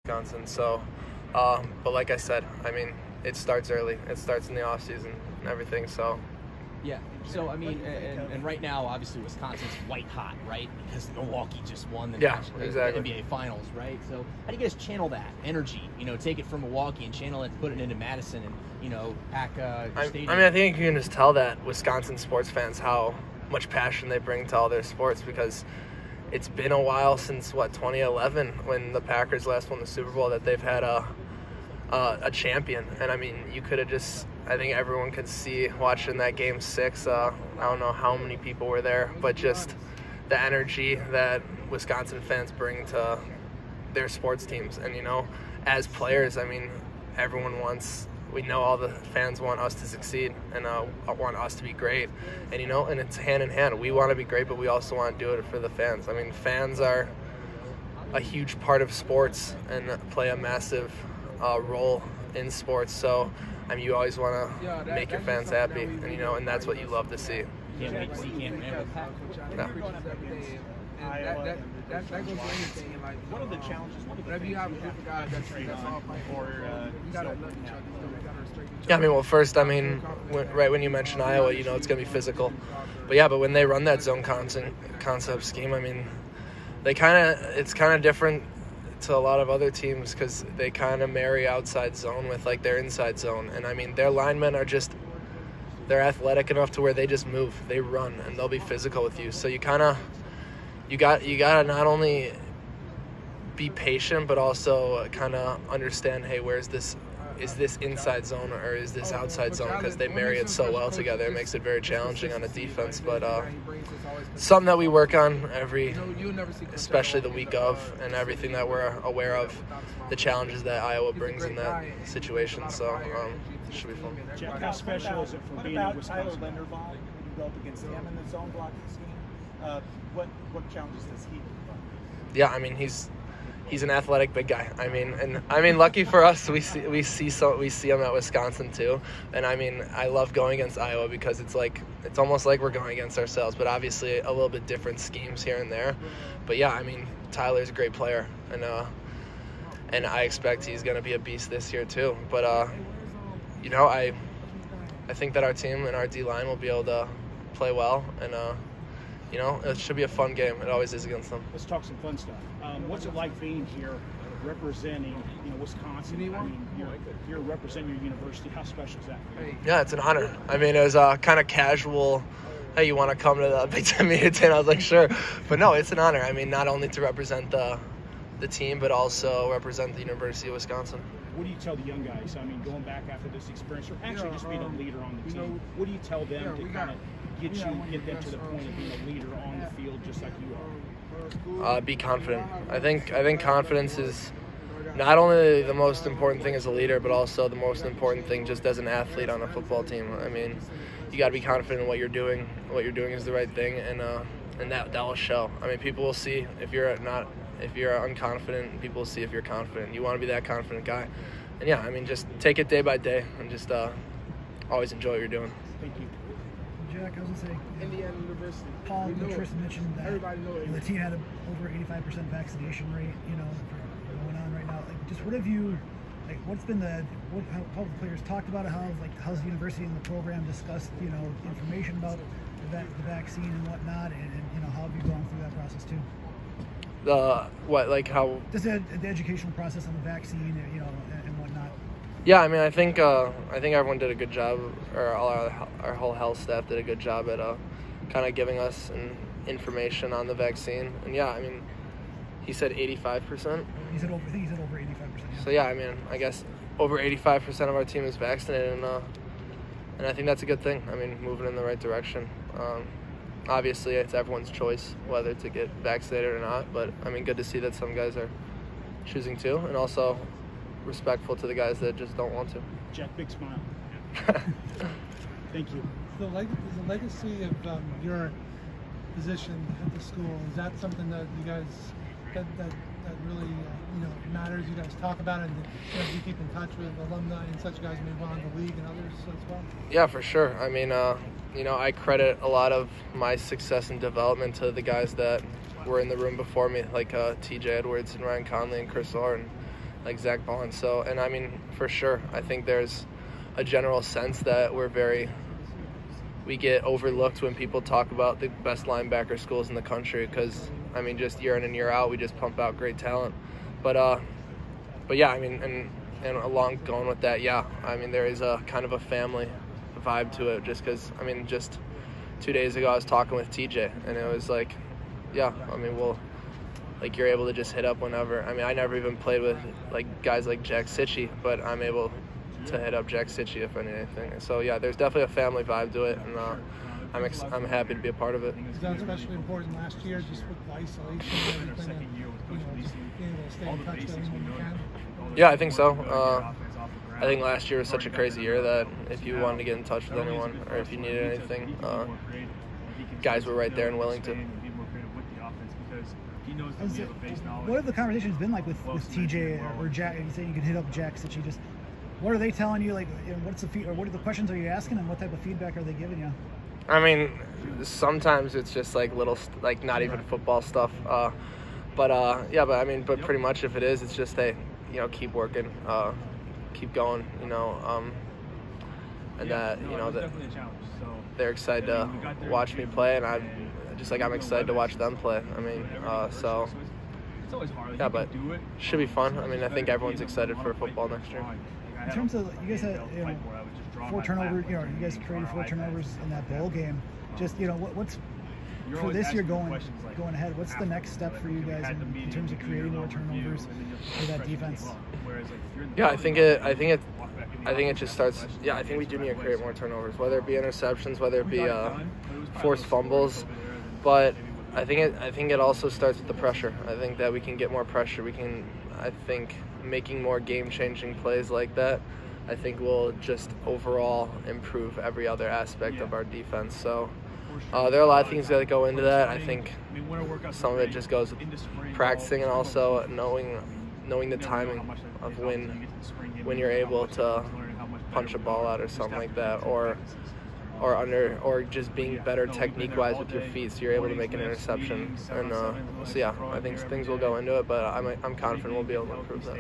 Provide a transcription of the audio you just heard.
Wisconsin. So, but like I said, I mean, it starts early. It starts in the off season and everything. So. Yeah. So, I mean, and right now, obviously, Wisconsin's white hot, right? Because Milwaukee just won the NBA Finals, right? So, how do you guys channel that energy? Take it from Milwaukee and channel it, put it into Madison, and pack your stadium. I mean, I think you can just tell that Wisconsin sports fans how much passion they bring to all their sports, because it's been a while since 2011 when the Packers last won the Super Bowl that they've had a champion. And I mean, you could have just. I think everyone could see watching that Game 6. I don't know how many people were there, but just the energy that Wisconsin fans bring to their sports teams. And, as players, I mean, we know all the fans want us to succeed and want us to be great. And, and it's hand in hand. We want to be great, but we also want to do it for the fans. I mean, fans are a huge part of sports and play a massive role in sports. So, I mean, you always want to make your fans happy, and that's what you love to see. Can't wait to see Camp Newton. That goes for anything. Like, what are the challenges? Whenever you have a group of guys that's all playing for, you gotta love each other. You gotta respect each other. Yeah, I mean, well, first, I mean, right when you mention Iowa, it's gonna be physical. But when they run that zone concept scheme, I mean, it's kind of different to a lot of other teams because they kind of marry outside zone with like their inside zone. And I mean, their linemen are they're athletic enough to where they just move, they run, and they'll be physical with you. So you gotta not only be patient, but also kind of understand, hey, is this inside zone or is this outside zone? Because they marry it so well together. It makes it very challenging on a defense. But something that we work on especially the week of, and everything that we're aware of, the challenges that Iowa brings in that situation. So it should be fun. Jeff, how special is it for being in Wisconsin? Tyler Linderbaum, you go up against him in the zone blocking scheme. What challenges does he? Yeah, I mean, he's an athletic big guy. I mean, lucky for us, we see him at Wisconsin too. And I mean, I love going against Iowa because it's almost like we're going against ourselves. But obviously, a little bit different schemes here and there. But yeah, I mean, Tyler's a great player, and I expect he's going to be a beast this year too. But I think that our team and our D line will be able to play well, and it should be a fun game. It always is against them. Let's talk some fun stuff. What's it like being here, representing Wisconsin? I mean, you're representing your university. How special is that for you? Yeah, it's an honor. I mean, it was kind of casual. Hey, you want to come to the Big Ten meeting? And I was like, sure. But no, it's an honor. I mean, not only to represent the team, but also represent the University of Wisconsin. What do you tell the young guys? I mean, going back after this experience, or actually just being a leader on the team, what do you tell them to kind of get them to the point of being a leader on the field just like you are? Be confident. I think confidence is not only the most important thing as a leader, but also the most important thing just as an athlete on a football team. I mean, you got to be confident in what you're doing. What you're doing is the right thing, and that will show. I mean, people will see if you're unconfident. People will see if you're confident. You want to be that confident guy. And yeah, I mean, just take it day by day and just always enjoy what you're doing. Thank you. Jack, I was going to say, Indiana University. Paul Tristan mentioned that the team had over 85% vaccination rate, going on right now. Like, just what have you, like, what's been how the players talked about it? How's the university and the program discussed, information about the vaccine and whatnot, and how have you gone through that process too? How? Just the educational process on the vaccine, and whatnot. Yeah, I mean, I think everyone did a good job, or our whole health staff did a good job at kind of giving us information on the vaccine. And yeah, I mean, he said 85%. He said over 85%. Yeah. So yeah, I mean, I guess over 85% of our team is vaccinated, and I think that's a good thing. I mean, moving in the right direction. Obviously, it's everyone's choice whether to get vaccinated or not, but I mean, good to see that some guys are choosing to, and also respectful to the guys that just don't want to. Jack, big smile. Thank you. The legacy of your position at the school, is that something that you guys that really matters? You guys talk about it, and you keep in touch with alumni and such guys maybe on the league and others as well? Yeah, for sure. I mean, I credit a lot of my success and development to the guys that were in the room before me, like TJ Edwards and Ryan Conley and Chris Orr. And like Zach Bond. So, and I mean, for sure, I think there's a general sense that we get overlooked when people talk about the best linebacker schools in the country, because I mean, just year in and year out, we just pump out great talent. But yeah, I mean, and along going with that, yeah, I mean, there is a kind of a family vibe to it, just because, I mean, just 2 days ago I was talking with TJ, and it was like, yeah, I mean, like, you're able to just hit up whenever. I mean, I never even played with like guys like Jack Sitchie, but I'm able to hit up Jack Sitchie if I need anything. So yeah, there's definitely a family vibe to it, and I'm happy to be a part of it. Is that especially important last year, just with the isolation and everything, and, just being able to stay in touch with everyone you can? Yeah, I think so. I think last year was such a crazy year that if you wanted to get in touch with anyone or if you needed anything, guys were right there and willing to. What have the conversations been like with TJ or Jack? You say you could hit up Jack Sitchie. Just what are they telling you? Like, what are the questions are you asking, and what type of feedback are they giving you? I mean, sometimes it's just like little, like not even football stuff. But I mean, pretty much if it is, it's just keep working, keep going, and that that they're excited to watch me play, and I'm excited to watch them play. I mean, so yeah, but should be fun. I mean, I think everyone's excited for football next year. In terms of, you guys had 4 turnovers, you guys created 4 turnovers in that bowl game. Just what's for this year going ahead? What's the next step for you guys in terms of creating more turnovers for that defense? Yeah, I think it just starts. Yeah, I think we do need to create more turnovers, whether it be interceptions, whether it be forced fumbles. But I think it also starts with the pressure. I think that we can get more pressure. I think making more game-changing plays like that, I think will just overall improve every other aspect of our defense. So there are a lot of things that go into that. I think some of it just goes with practicing, and also knowing the timing of when you're able to punch a ball out or something like that, or just being better technique-wise with your feet, so you're able to make an interception. And so yeah, I think things will go into it, but I'm confident we'll be able to improve that.